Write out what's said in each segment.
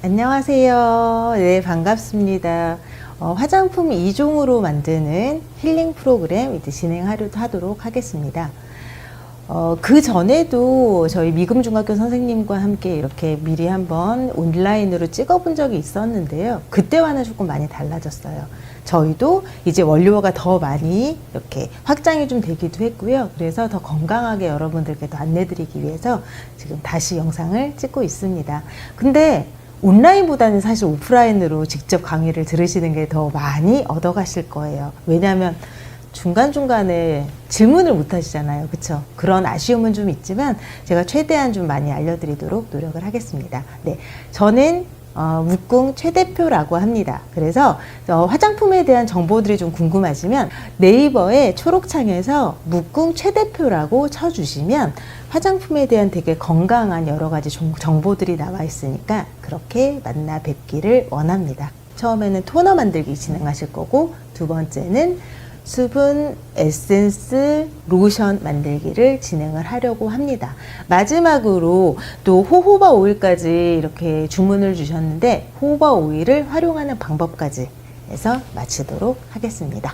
안녕하세요. 네, 반갑습니다. 화장품 2종으로 만드는 힐링 프로그램 이제 진행하도록 하겠습니다. 그 전에도 저희 미금중학교 선생님과 함께 이렇게 미리 한번 온라인으로 찍어본 적이 있었는데요. 그때와는 조금 많이 달라졌어요. 저희도 이제 원료가 더 많이 이렇게 확장이 좀 되기도 했고요. 그래서 더 건강하게 여러분들께 더 안내드리기 위해서 지금 다시 영상을 찍고 있습니다. 근데 온라인보다는 사실 오프라인으로 직접 강의를 들으시는 게 더 많이 얻어가실 거예요. 왜냐하면 중간중간에 질문을 못 하시잖아요. 그쵸? 그런 아쉬움은 좀 있지만 제가 최대한 좀 많이 알려드리도록 노력을 하겠습니다. 네, 저는 묵궁 최 대표라고 합니다. 그래서 화장품에 대한 정보들이 좀 궁금하시면 네이버에 초록창에서 묵궁 최 대표라고 쳐주시면 화장품에 대한 되게 건강한 여러 가지 정보들이 나와 있으니까 그렇게 만나 뵙기를 원합니다. 처음에는 토너 만들기 진행하실 거고, 두 번째는 수분, 에센스, 로션 만들기를 진행을 하려고 합니다. 마지막으로 또 호호바 오일까지 이렇게 주문을 주셨는데, 호호바 오일을 활용하는 방법까지 해서 마치도록 하겠습니다.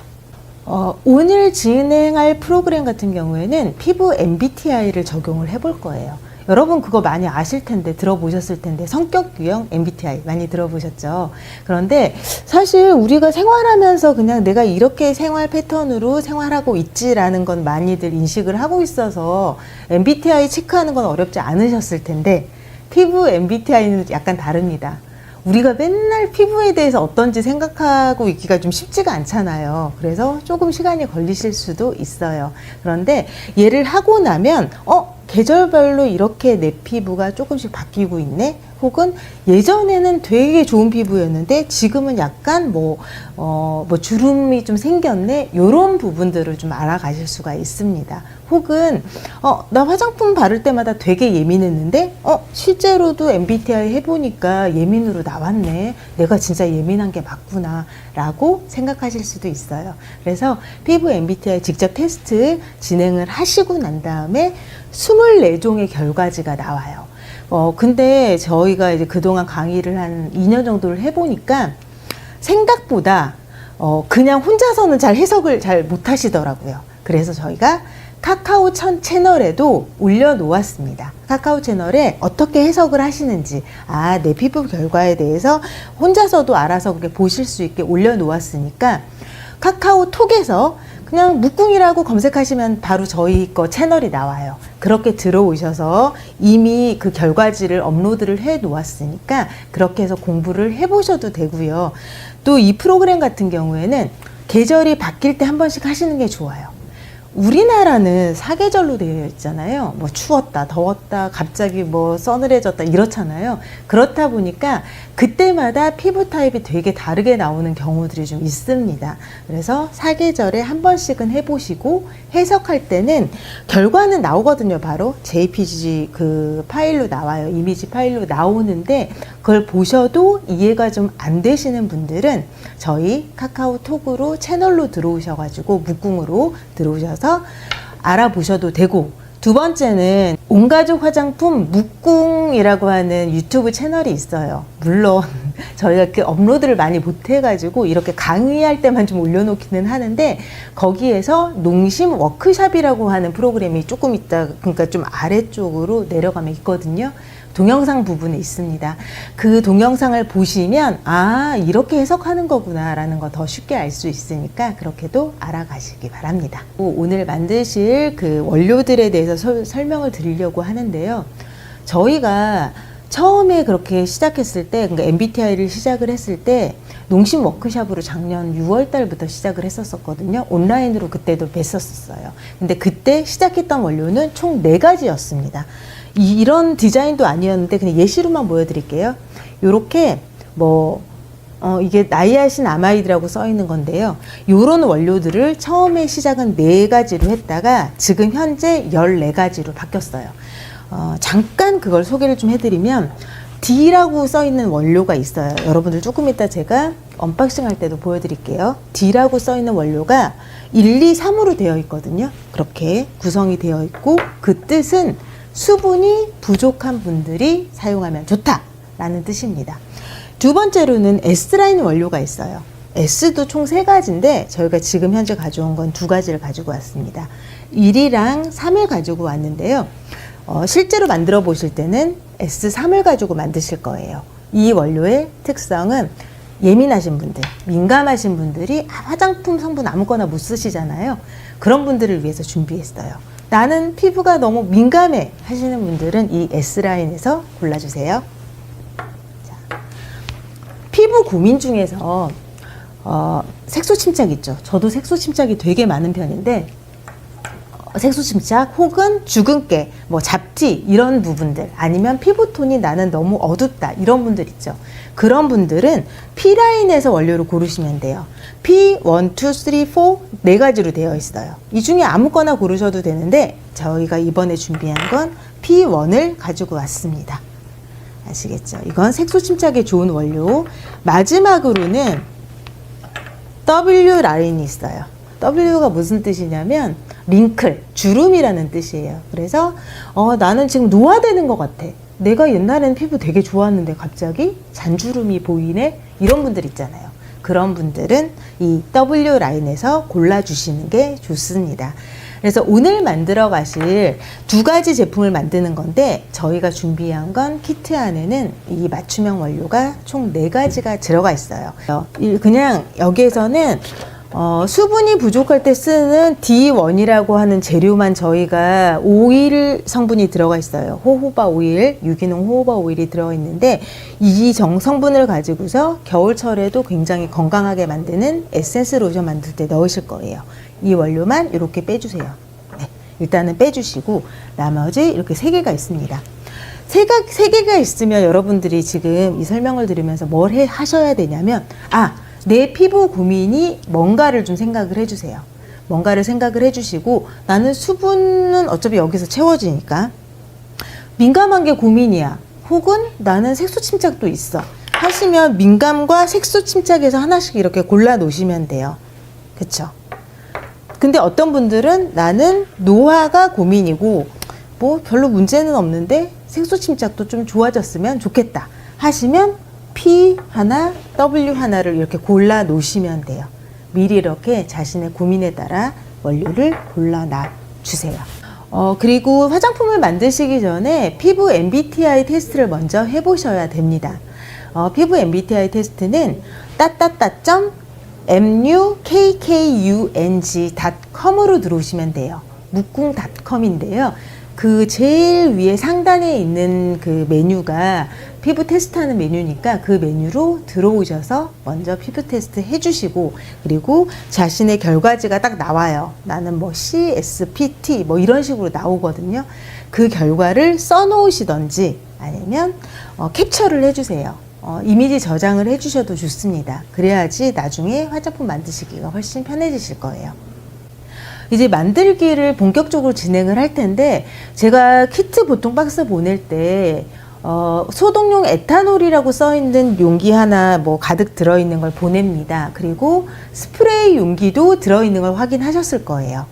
오늘 진행할 프로그램 같은 경우에는 피부 MBTI를 적용을 해볼 거예요. 여러분 그거 많이 아실 텐데, 들어보셨을 텐데, 성격 유형 MBTI 많이 들어보셨죠? 그런데 사실 우리가 생활하면서 그냥 내가 이렇게 생활 패턴으로 생활하고 있지라는 건 많이들 인식을 하고 있어서 MBTI 체크하는 건 어렵지 않으셨을 텐데, 피부 MBTI는 약간 다릅니다. 우리가 맨날 피부에 대해서 어떤지 생각하고 있기가 좀 쉽지가 않잖아요. 그래서 조금 시간이 걸리실 수도 있어요. 그런데 얘를 하고 나면 계절별로 이렇게 내 피부가 조금씩 바뀌고 있네? 혹은 예전에는 되게 좋은 피부였는데 지금은 약간 주름이 좀 생겼네? 요런 부분들을 좀 알아가실 수가 있습니다. 혹은 나 화장품 바를 때마다 되게 예민했는데 실제로도 MBTI 해보니까 예민으로 나왔네. 내가 진짜 예민한 게 맞구나 라고 생각하실 수도 있어요. 그래서 피부 MBTI 직접 테스트 진행을 하시고 난 다음에 24종의 결과지가 나와요. 근데 저희가 이제 그동안 강의를 한 2년 정도를 해보니까 생각보다 그냥 혼자서는 잘 해석을 잘 못하시더라고요. 그래서 저희가 카카오 채널에도 올려놓았습니다. 카카오 채널에 어떻게 해석을 하시는지, 내 피부 결과에 대해서 혼자서도 알아서 그렇게 보실 수 있게 올려놓았으니까 카카오톡에서 그냥 묵궁이라고 검색하시면 바로 저희 거 채널이 나와요. 그렇게 들어오셔서 이미 그 결과지를 업로드를 해 놓았으니까 그렇게 해서 공부를 해보셔도 되고요. 또 이 프로그램 같은 경우에는 계절이 바뀔 때 한 번씩 하시는 게 좋아요. 우리나라는 사계절로 되어 있잖아요. 추웠다, 더웠다, 갑자기 서늘해졌다 이렇잖아요. 그렇다 보니까 그때마다 피부 타입이 되게 다르게 나오는 경우들이 좀 있습니다. 그래서 사계절에 한 번씩은 해보시고 해석할 때는 결과는 나오거든요. 바로 JPG 그 파일로 나와요. 이미지 파일로 나오는데 그걸 보셔도 이해가 좀 안 되시는 분들은 저희 카카오톡으로 채널로 들어오셔가지고 묵궁으로 들어오셔서 알아보셔도 되고, 두 번째는 온가족 화장품 묵궁이라고 하는 유튜브 채널이 있어요. 물론 저희가 그 업로드를 많이 못해가지고 이렇게 강의할 때만 좀 올려놓기는 하는데, 거기에서 농심 워크샵이라고 하는 프로그램이 조금 있다, 그러니까 좀 아래쪽으로 내려가면 있거든요. 동영상 부분에 있습니다. 그 동영상을 보시면 이렇게 해석하는 거구나 라는 거 더 쉽게 알 수 있으니까 그렇게도 알아가시기 바랍니다. 오늘 만드실 그 원료들에 대해서 설명을 드리려고 하는데요. 저희가 처음에 그렇게 시작했을 때, 그러니까 MBTI를 시작을 했을 때 농심 워크샵으로 작년 6월 달부터 시작을 했었거든요. 온라인으로 그때도 뵀었어요. 근데 그때 시작했던 원료는 총 4가지였습니다. 이런 디자인도 아니었는데 그냥 예시로만 보여드릴게요. 요렇게 이게 나이아신 아마이드라고 써 있는 건데요. 요런 원료들을 처음에 시작은 4가지로 했다가 지금 현재 14가지로 바뀌었어요. 잠깐 그걸 소개를 좀 해드리면 D라고 써 있는 원료가 있어요. 여러분들 조금 이따 제가 언박싱 할 때도 보여드릴게요. D라고 써 있는 원료가 1, 2, 3으로 되어 있거든요. 그렇게 구성이 되어 있고, 그 뜻은 수분이 부족한 분들이 사용하면 좋다 라는 뜻입니다. 두 번째로는 S라인 원료가 있어요. S도 총 3가지인데 저희가 지금 현재 가져온 건 2가지를 가지고 왔습니다. 1이랑 3을 가지고 왔는데요. 실제로 만들어 보실 때는 S3을 가지고 만드실 거예요. 이 원료의 특성은 예민하신 분들, 민감하신 분들이 화장품 성분 아무거나 못 쓰시잖아요. 그런 분들을 위해서 준비했어요. 나는 피부가 너무 민감해 하시는 분들은 이 S라인에서 골라주세요. 자, 피부 고민 중에서 색소 침착 있죠. 저도 색소 침착이 되게 많은 편인데 색소 침착 혹은 주근깨, 뭐 잡티 이런 부분들 아니면 피부톤이 나는 너무 어둡다 이런 분들 있죠. 그런 분들은 P라인에서 원료를 고르시면 돼요. P1, 2, 3, 4 4가지로 되어 있어요. 이 중에 아무거나 고르셔도 되는데 저희가 이번에 준비한 건 P1을 가지고 왔습니다. 아시겠죠? 이건 색소 침착에 좋은 원료. 마지막으로는 W 라인이 있어요. W가 무슨 뜻이냐면 링클, 주름이라는 뜻이에요. 그래서 나는 지금 노화되는 것 같아. 내가 옛날에는 피부 되게 좋았는데 갑자기 잔주름이 보이네? 이런 분들 있잖아요. 그런 분들은 이 W 라인에서 골라주시는 게 좋습니다. 그래서 오늘 만들어 가실 2가지 제품을 만드는 건데 저희가 준비한 건 키트 안에는 이 맞춤형 원료가 총 4가지가 들어가 있어요. 그냥 여기에서는 수분이 부족할 때 쓰는 D1이라고 하는 재료만 저희가 오일 성분이 들어가 있어요. 호호바 오일, 유기농 호호바 오일이 들어가 있는데 이 성분을 가지고서 겨울철에도 굉장히 건강하게 만드는 에센스 로션 만들 때 넣으실 거예요. 이 원료만 이렇게 빼주세요. 네, 일단은 빼주시고 나머지 이렇게 3개가 있습니다. 3개가 있으면 여러분들이 지금 이 설명을 들으면서 뭘 하셔야 되냐면 내 피부 고민이 뭔가를 좀 생각을 해주세요. 뭔가를 생각을 해주시고 나는 수분은 어차피 여기서 채워지니까 민감한 게 고민이야. 혹은 나는 색소 침착도 있어. 하시면 민감과 색소 침착에서 하나씩 이렇게 골라 놓으시면 돼요. 그쵸? 근데 어떤 분들은 나는 노화가 고민이고 뭐 별로 문제는 없는데 색소 침착도 좀 좋아졌으면 좋겠다 하시면 P 하나, W 하나를 이렇게 골라 놓으시면 돼요. 미리 이렇게 자신의 고민에 따라 원료를 골라 놔 주세요. 그리고 화장품을 만드시기 전에 피부 MBTI 테스트를 먼저 해보셔야 됩니다. 피부 MBTI 테스트는 mukkung.com으로 들어오시면 돼요. 묵궁.com인데요. 그 제일 위에 상단에 있는 그 메뉴가 피부 테스트하는 메뉴니까 그 메뉴로 들어오셔서 먼저 피부 테스트 해주시고 그리고 자신의 결과지가 딱 나와요. 나는 뭐 CSPT 뭐 이런 식으로 나오거든요. 그 결과를 써놓으시던지 아니면 캡처를 해주세요. 이미지 저장을 해주셔도 좋습니다. 그래야지 나중에 화장품 만드시기가 훨씬 편해지실 거예요. 이제 만들기를 본격적으로 진행을 할 텐데 제가 키트 보통 박스 보낼 때 소독용 에탄올이라고 써있는 용기 하나 뭐 가득 들어있는 걸 보냅니다. 그리고 스프레이 용기도 들어있는 걸 확인하셨을 거예요.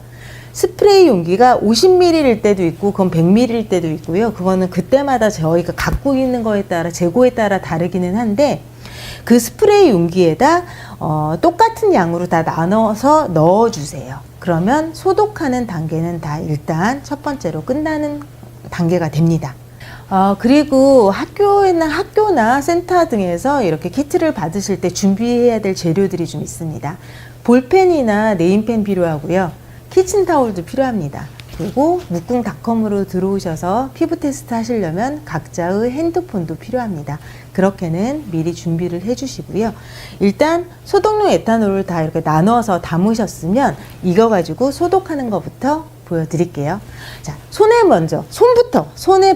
스프레이 용기가 50ml일 때도 있고 그건 100ml일 때도 있고요. 그거는 그때마다 저희가 갖고 있는 거에 따라 재고에 따라 다르기는 한데 그 스프레이 용기에다 똑같은 양으로 다 나눠서 넣어주세요. 그러면 소독하는 단계는 다 일단 첫 번째로 끝나는 단계가 됩니다. 그리고 학교나 센터 등에서 이렇게 키트를 받으실 때 준비해야 될 재료들이 좀 있습니다. 볼펜이나 네임펜 필요하고요. 키친타올도 필요합니다. 그리고 묵궁닷컴으로 들어오셔서 피부 테스트 하시려면 각자의 핸드폰도 필요합니다. 그렇게는 미리 준비를 해주시고요. 일단 소독용 에탄올을 다 이렇게 나눠서 담으셨으면 이거 가지고 소독하는 것부터 보여드릴게요. 자, 손에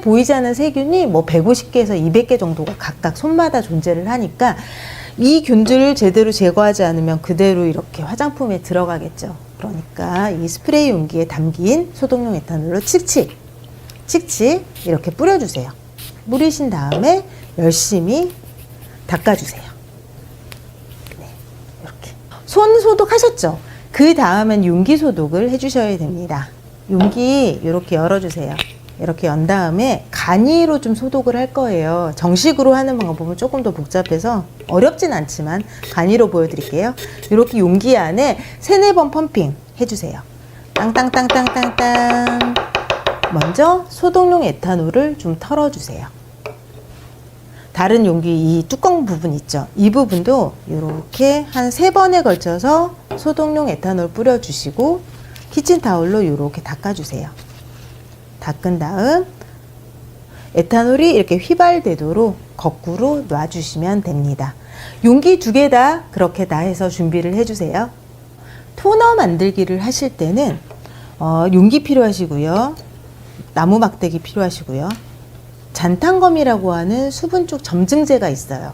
보이지 않는 세균이 뭐 150개에서 200개 정도가 각각 손마다 존재를 하니까 이 균들을 제대로 제거하지 않으면 그대로 이렇게 화장품에 들어가겠죠. 그러니까 이 스프레이 용기에 담긴 소독용 에탄올로 칙칙 이렇게 뿌려주세요. 뿌리신 다음에 열심히 닦아주세요. 네, 이렇게. 손 소독하셨죠? 그 다음엔 용기 소독을 해주셔야 됩니다. 용기 이렇게 열어주세요. 이렇게 연 다음에 간이로 좀 소독을 할 거예요. 정식으로 하는 방법은 조금 더 복잡해서 어렵진 않지만 간이로 보여드릴게요. 이렇게 용기 안에 3-4번 펌핑 해주세요. 땅땅땅땅땅땅. 먼저 소독용 에탄올을 좀 털어주세요. 다른 용기 이 뚜껑 부분 있죠? 이 부분도 이렇게 한 3번에 걸쳐서 소독용 에탄올 뿌려주시고 키친타올로 이렇게 닦아주세요. 닦은 다음 에탄올이 이렇게 휘발되도록 거꾸로 놔주시면 됩니다. 용기 2개 다 그렇게 다 해서 준비를 해주세요. 토너 만들기를 하실 때는 용기 필요하시고요. 나무 막대기 필요하시고요. 잔탄검이라고 하는 수분쪽 점증제가 있어요.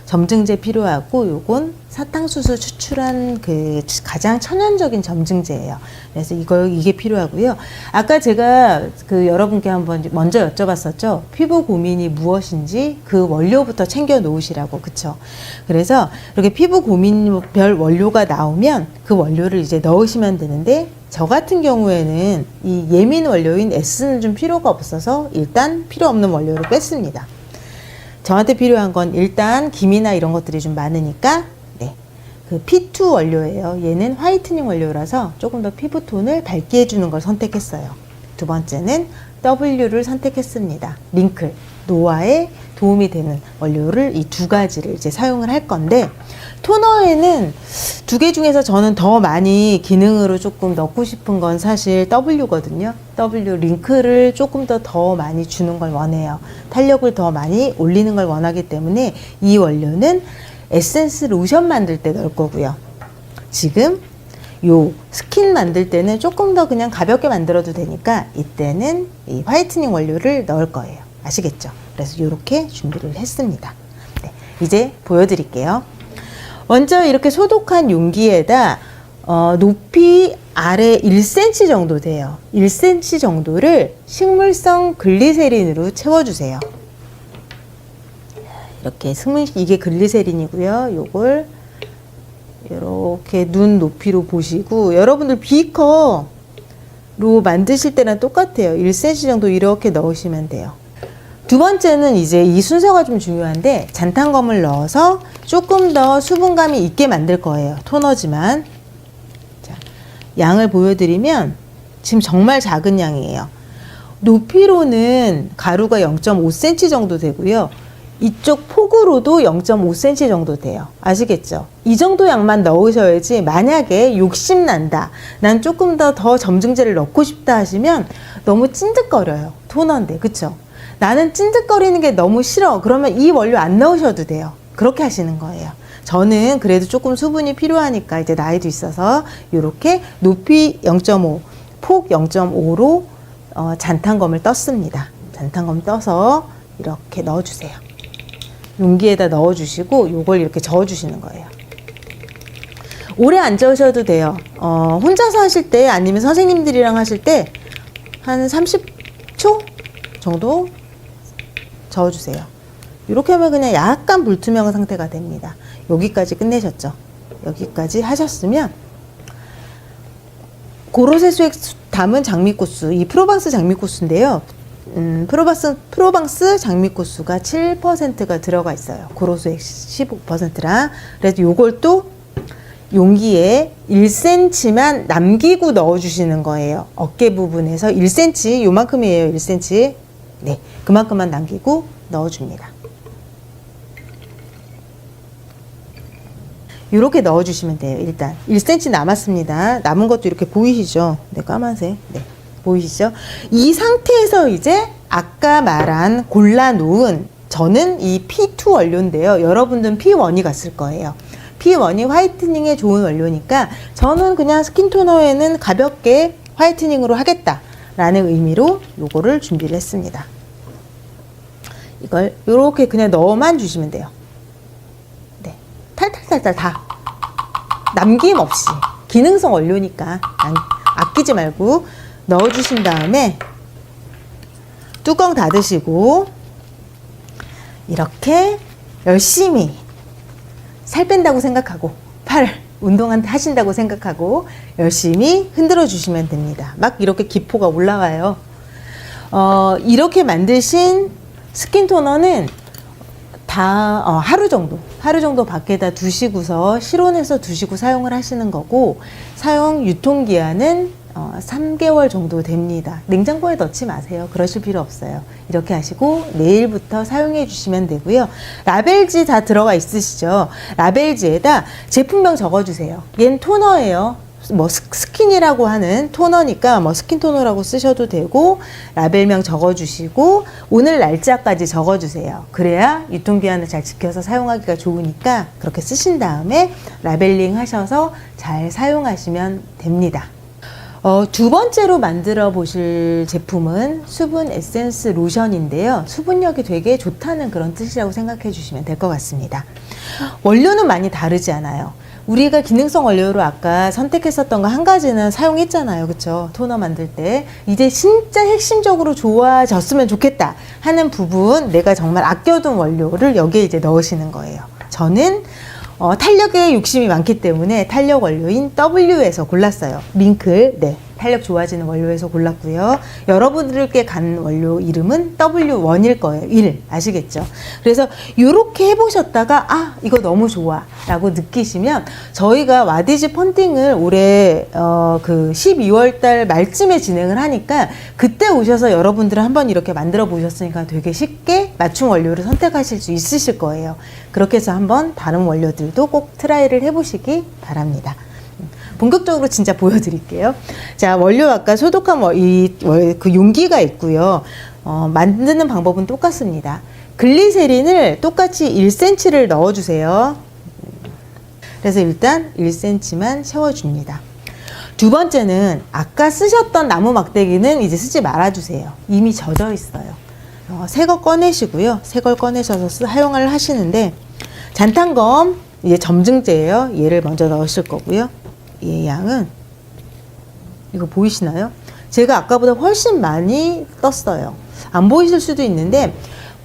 점증제 필요하고 요건 사탕수수 추출한 그 가장 천연적인 점증제예요. 그래서 이게 필요하고요. 아까 제가 그 여러분께 한번 먼저 여쭤봤었죠. 피부 고민이 무엇인지 그 원료부터 챙겨 놓으시라고. 그쵸? 그래서 이렇게 피부 고민별 원료가 나오면 그 원료를 이제 넣으시면 되는데 저 같은 경우에는 이 예민 원료인 S는 좀 필요가 없어서 일단 필요 없는 원료를 뺐습니다. 저한테 필요한 건 일단 김이나 이런 것들이 좀 많으니까 그 P2 원료예요. 얘는 화이트닝 원료라서 조금 더 피부톤을 밝게 해주는 걸 선택했어요. 2번째는 W를 선택했습니다. 링클, 노화에 도움이 되는 원료를 이 2가지를 이제 사용을 할 건데 토너에는 2개 중에서 저는 더 많이 기능으로 조금 넣고 싶은 건 사실 W거든요. W 링크를 조금 더 많이 주는 걸 원해요. 탄력을 더 많이 올리는 걸 원하기 때문에 이 원료는 에센스 로션 만들 때 넣을 거고요. 지금 요 스킨 만들 때는 조금 더 그냥 가볍게 만들어도 되니까 이때는 이 화이트닝 원료를 넣을 거예요. 아시겠죠? 그래서 이렇게 준비를 했습니다. 네, 이제 보여드릴게요. 먼저 이렇게 소독한 용기에다 높이 아래 1cm 정도 돼요. 1cm 정도를 식물성 글리세린으로 채워주세요. 이렇게 이게 글리세린이고요. 요걸 이렇게 눈 높이로 보시고 여러분들 비커로 만드실 때랑 똑같아요. 1cm 정도 이렇게 넣으시면 돼요. 2번째는 이제 이 순서가 좀 중요한데 잔탄검을 넣어서 조금 더 수분감이 있게 만들 거예요. 토너지만. 자, 양을 보여드리면 지금 정말 작은 양이에요. 높이로는 가루가 0.5cm 정도 되고요. 이쪽 폭으로도 0.5cm 정도 돼요. 아시겠죠? 이 정도 양만 넣으셔야지 만약에 욕심난다. 난 조금 더 점증제를 넣고 싶다 하시면 너무 찐득거려요. 토너인데. 그쵸? 나는 찐득거리는 게 너무 싫어. 그러면 이 원료 안 넣으셔도 돼요. 그렇게 하시는 거예요. 저는 그래도 조금 수분이 필요하니까 이제 나이도 있어서 이렇게 높이 0.5, 폭 0.5로 잔탄검을 떴습니다. 잔탄검 떠서 이렇게 넣어주세요. 용기에다 넣어주시고 요걸 이렇게 저어주시는 거예요. 오래 안 저으셔도 돼요. 혼자서 하실 때 아니면 선생님들이랑 하실 때 한 30초 정도 저어주세요. 이렇게 하면 그냥 약간 불투명 상태가 됩니다. 여기까지 끝내셨죠? 여기까지 하셨으면 고로세수액 담은 장미꽃수, 이 프로방스 장미꽃수인데요. 프로방스 장미꽃수가 7%가 들어가 있어요. 고로수액 15%라. 그래서 요걸 또 용기에 1cm만 남기고 넣어주시는 거예요. 어깨 부분에서 1cm, 요만큼이에요. 1cm. 네, 그만큼만 남기고 넣어줍니다. 이렇게 넣어주시면 돼요. 일단 1cm 남았습니다. 남은 것도 이렇게 보이시죠? 네, 까만색. 네, 보이시죠? 이 상태에서 이제 아까 말한 골라놓은 저는 이 P2 원료인데요. 여러분들은 P1이 갔을 거예요. P1이 화이트닝에 좋은 원료니까 저는 그냥 스킨토너에는 가볍게 화이트닝으로 하겠다라는 의미로 요거를 준비를 했습니다. 이걸 요렇게 그냥 넣어만 주시면 돼요. 네, 탈탈탈탈 다 남김없이 기능성 원료니까 아끼지 말고 넣어주신 다음에 뚜껑 닫으시고 이렇게 열심히 살 뺀다고 생각하고 팔 운동하신다고 생각하고 열심히 흔들어 주시면 됩니다. 막 이렇게 기포가 올라와요. 이렇게 만드신 스킨 토너는 다 하루 정도 밖에다 두시고서 실온에서 두시고 사용을 하시는 거고, 사용 유통기한은 3개월 정도 됩니다. 냉장고에 넣지 마세요. 그러실 필요 없어요. 이렇게 하시고 내일부터 사용해 주시면 되고요. 라벨지 다 들어가 있으시죠? 라벨지에다 제품명 적어주세요. 얘는 토너예요. 뭐 스킨이라고 하는 토너니까 뭐 스킨 토너라고 쓰셔도 되고, 라벨명 적어주시고 오늘 날짜까지 적어주세요. 그래야 유통기한을 잘 지켜서 사용하기가 좋으니까 그렇게 쓰신 다음에 라벨링 하셔서 잘 사용하시면 됩니다. 두 번째로 만들어 보실 제품은 수분 에센스 로션인데요. 수분력이 되게 좋다는 그런 뜻이라고 생각해 주시면 될 것 같습니다. 원료는 많이 다르지 않아요. 우리가 기능성 원료로 아까 선택했었던 거 한 가지는 사용했잖아요. 그쵸? 토너 만들 때. 이제 진짜 핵심적으로 좋아졌으면 좋겠다 하는 부분, 내가 정말 아껴둔 원료를 여기에 이제 넣으시는 거예요. 저는 탄력에 욕심이 많기 때문에 탄력 원료인 W에서 골랐어요. 링클, 네, 탄력 좋아지는 원료에서 골랐고요. 여러분들께 간 원료 이름은 W1일 거예요. 1, 아시겠죠? 그래서 이렇게 해보셨다가 이거 너무 좋아 라고 느끼시면, 저희가 와디즈 펀딩을 올해 그 12월 달 말쯤에 진행을 하니까, 그때 오셔서 여러분들은 한번 이렇게 만들어 보셨으니까 되게 쉽게 맞춤 원료를 선택하실 수 있으실 거예요. 그렇게 해서 한번 다른 원료들도 꼭 트라이를 해보시기 바랍니다. 본격적으로 진짜 보여드릴게요. 자, 원료 아까 소독한 그 용기가 있고요. 만드는 방법은 똑같습니다. 글리세린을 똑같이 1cm를 넣어주세요. 그래서 일단 1cm만 채워줍니다. 두 번째는 아까 쓰셨던 나무 막대기는 이제 쓰지 말아주세요. 이미 젖어 있어요. 새 거 꺼내시고요. 새 걸 꺼내셔서 사용을 하시는데, 잔탄검 이제 점증제예요. 얘를 먼저 넣으실 거고요. 얘 양은 이거 보이시나요? 제가 아까보다 훨씬 많이 떴어요. 안 보이실 수도 있는데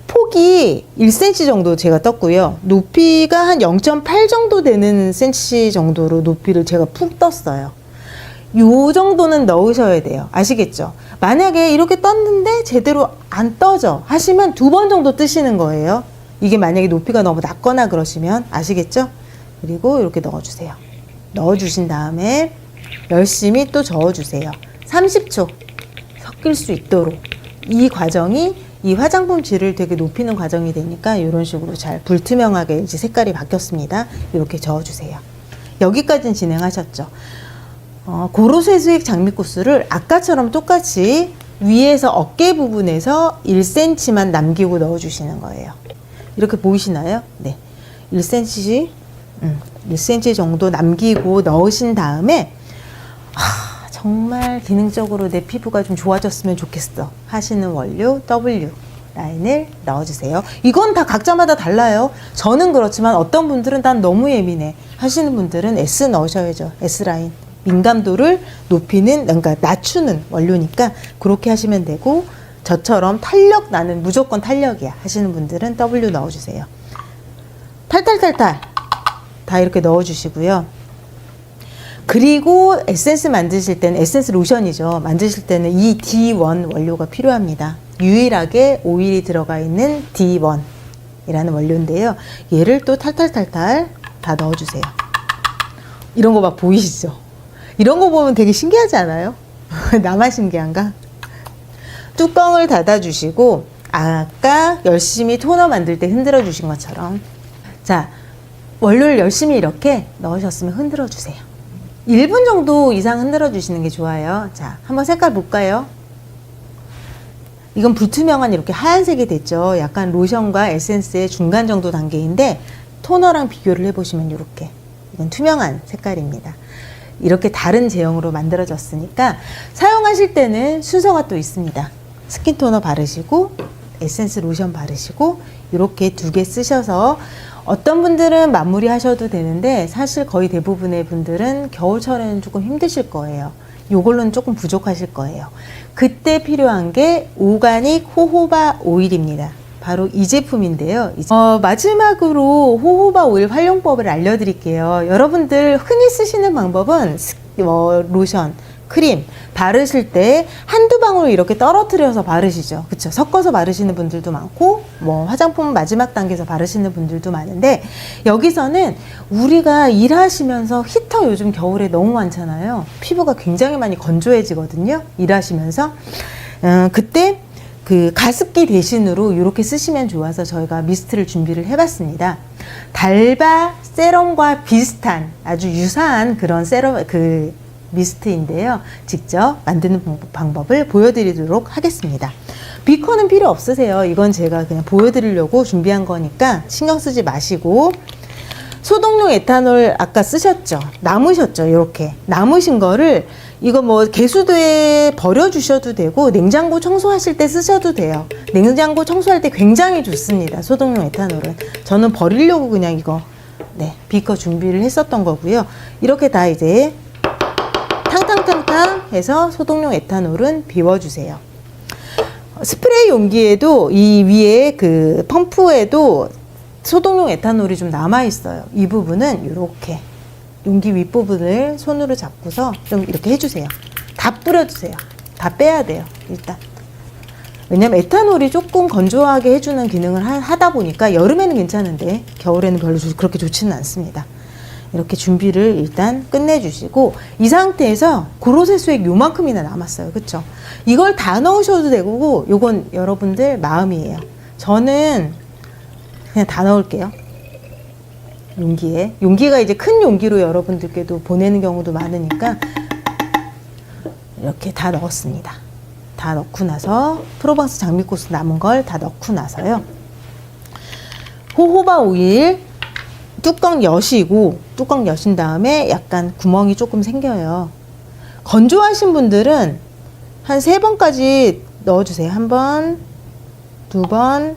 폭이 1cm 정도 제가 떴고요. 높이가 한 0.8 정도 되는 cm 정도로 높이를 제가 푹 떴어요. 요 정도는 넣으셔야 돼요. 아시겠죠? 만약에 이렇게 떴는데 제대로 안 떠져 하시면 2번 정도 뜨시는 거예요. 이게 만약에 높이가 너무 낮거나 그러시면, 아시겠죠? 그리고 이렇게 넣어주세요. 넣어주신 다음에 열심히 또 저어주세요. 30초 섞일 수 있도록. 이 과정이 이 화장품 질을 되게 높이는 과정이 되니까 이런 식으로 잘 불투명하게 이제 색깔이 바뀌었습니다. 이렇게 저어주세요. 여기까지는 진행하셨죠? 고로쇠수액 장미꽃술을 아까처럼 똑같이 위에서 어깨 부분에서 1cm만 남기고 넣어주시는 거예요. 이렇게 보이시나요? 네, 1cm 정도 남기고 넣으신 다음에, 정말 기능적으로 내 피부가 좀 좋아졌으면 좋겠어 하시는 원료 W 라인을 넣어주세요. 이건 다 각자마다 달라요. 저는 그렇지만 어떤 분들은 난 너무 예민해 하시는 분들은 S 넣으셔야죠. S 라인. 민감도를 높이는, 그러니까 낮추는 원료니까 그렇게 하시면 되고, 저처럼 탄력, 나는 무조건 탄력이야 하시는 분들은 W 넣어주세요. 탈탈탈탈 다 이렇게 넣어주시고요. 그리고 에센스 만드실 때는, 에센스 로션이죠. 만드실 때는 이 D1 원료가 필요합니다. 유일하게 오일이 들어가 있는 D1이라는 원료인데요. 얘를 또 탈탈탈탈 다 넣어주세요. 이런 거 막 보이시죠? 이런 거 보면 되게 신기하지 않아요? 나만 신기한가? 뚜껑을 닫아주시고, 아까 열심히 토너 만들 때 흔들어 주신 것처럼, 자, 원료를 열심히 이렇게 넣으셨으면 흔들어 주세요. 1분 정도 이상 흔들어 주시는 게 좋아요. 자, 한번 색깔 볼까요? 이건 불투명한 이렇게 하얀색이 됐죠. 약간 로션과 에센스의 중간 정도 단계인데, 토너랑 비교를 해보시면 이렇게, 이건 투명한 색깔입니다. 이렇게 다른 제형으로 만들어졌으니까 사용하실 때는 순서가 또 있습니다. 스킨 토너 바르시고 에센스 로션 바르시고 이렇게 2개 쓰셔서, 어떤 분들은 마무리 하셔도 되는데 사실 거의 대부분의 분들은 겨울철에는 조금 힘드실 거예요. 요걸로는 조금 부족하실 거예요. 그때 필요한 게 오가닉 호호바 오일입니다. 바로 이 제품인데요. 마지막으로 호호바 오일 활용법을 알려드릴게요. 여러분들 흔히 쓰시는 방법은 로션, 크림 바르실 때 한두 방울 이렇게 떨어뜨려서 바르시죠. 그쵸? 섞어서 바르시는 분들도 많고, 뭐 화장품 마지막 단계에서 바르시는 분들도 많은데, 여기서는 우리가 일하시면서 히터 요즘 겨울에 너무 많잖아요. 피부가 굉장히 많이 건조해지거든요. 일하시면서. 그때 그 가습기 대신으로 이렇게 쓰시면 좋아서 저희가 미스트를 준비를 해봤습니다. 달바 세럼과 비슷한 아주 유사한 그런 세럼 미스트인데요. 직접 만드는 방법을 보여드리도록 하겠습니다. 비커는 필요 없으세요. 이건 제가 그냥 보여드리려고 준비한 거니까 신경 쓰지 마시고, 소독용 에탄올 아까 쓰셨죠? 남으셨죠? 이렇게 남으신 거를 이거 뭐 개수대에 버려주셔도 되고 냉장고 청소하실 때 쓰셔도 돼요. 냉장고 청소할 때 굉장히 좋습니다. 소독용 에탄올은. 저는 버리려고 그냥 이거 비커 준비를 했었던 거고요. 이렇게 다 이제 탕탕탕탕 해서 소독용 에탄올은 비워주세요. 스프레이 용기에도 이 위에 그 펌프에도 소독용 에탄올이 좀 남아 있어요. 이 부분은 이렇게 용기 윗부분을 손으로 잡고서 좀 이렇게 해주세요. 다 뿌려주세요. 다 빼야 돼요. 일단. 왜냐면 에탄올이 조금 건조하게 해주는 기능을 하다 보니까 여름에는 괜찮은데 겨울에는 별로 그렇게 좋지는 않습니다. 이렇게 준비를 일단 끝내주시고, 이 상태에서 고로쇠 수액 요만큼이나 남았어요. 그쵸? 이걸 다 넣으셔도 되고, 요건 여러분들 마음이에요. 저는 그냥 다 넣을게요. 용기에. 용기가 이제 큰 용기로 여러분들께도 보내는 경우도 많으니까 이렇게 다 넣었습니다. 다 넣고 나서 프로방스 장미꽃 남은 걸 다 넣고 나서요. 호호바 오일 뚜껑 여시고, 뚜껑 여신 다음에 약간 구멍이 조금 생겨요. 건조하신 분들은 한 3번까지 넣어주세요. 1번, 2번,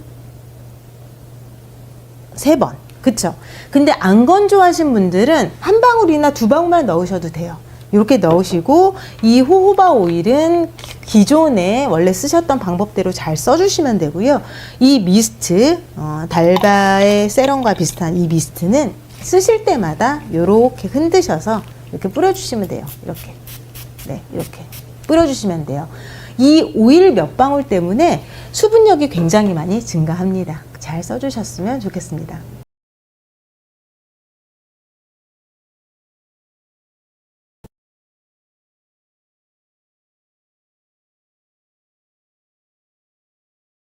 3번. 그쵸? 근데 안 건조하신 분들은 한 방울이나 2방울만 넣으셔도 돼요. 이렇게 넣으시고, 이 호호바 오일은 기존에 원래 쓰셨던 방법대로 잘 써주시면 되고요. 이 미스트, 달바의 세럼과 비슷한 이 미스트는 쓰실 때마다 이렇게 흔드셔서 이렇게 뿌려주시면 돼요. 이렇게. 네, 이렇게 뿌려주시면 돼요. 이 오일 몇 방울 때문에 수분력이 굉장히 많이 증가합니다. 잘 써주셨으면 좋겠습니다.